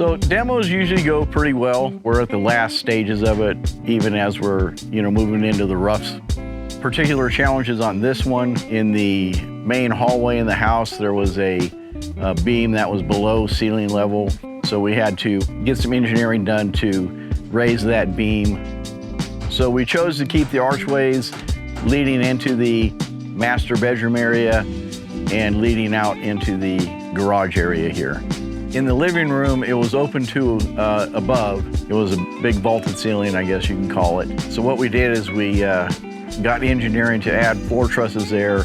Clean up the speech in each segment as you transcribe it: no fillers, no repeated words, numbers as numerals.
So demos usually go pretty well. We're at the last stages of it, even as we're, moving into the roughs. Particular challenges on this one, in the main hallway in the house, there was a beam that was below ceiling level. So we had to get some engineering done to raise that beam. So we chose to keep the archways leading into the master bedroom area and leading out into the garage area here. In the living room, it was open to above. It was a big vaulted ceiling, I guess you can call it. So what we did is we got engineering to add 4 trusses there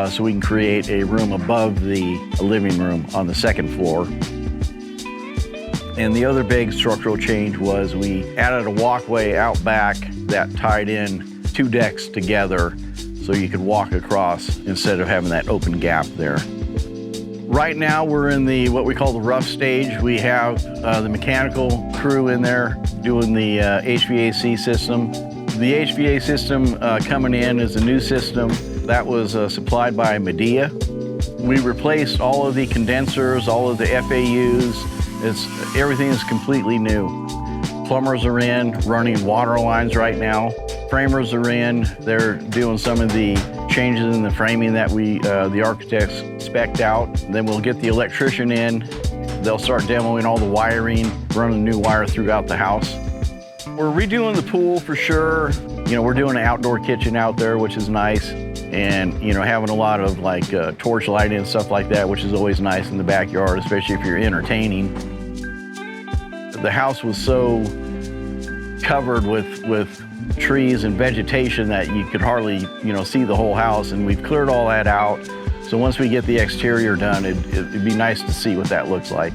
so we can create a room above the living room on the second floor. And the other big structural change was we added a walkway out back that tied in 2 decks together so you could walk across instead of having that open gap there. Right now we're in what we call the rough stage. We have the mechanical crew in there doing the HVAC system. The HVAC system coming in is a new system that was supplied by Medea. We replaced all of the condensers, all of the FAUs. Everything is completely new. Plumbers are in, running water lines right now. Framers are in, they're doing some of the changes in the framing that the architects spec'd out. Then we'll get the electrician in. They'll start demoing all the wiring, running new wire throughout the house. We're redoing the pool for sure. We're doing an outdoor kitchen out there, which is nice. And, having a lot of torch lighting and stuff like that, which is always nice in the backyard, especially if you're entertaining. The house was so covered with trees and vegetation that you could hardly, see the whole house, and we've cleared all that out. So once we get the exterior done, it'd be nice to see what that looks like.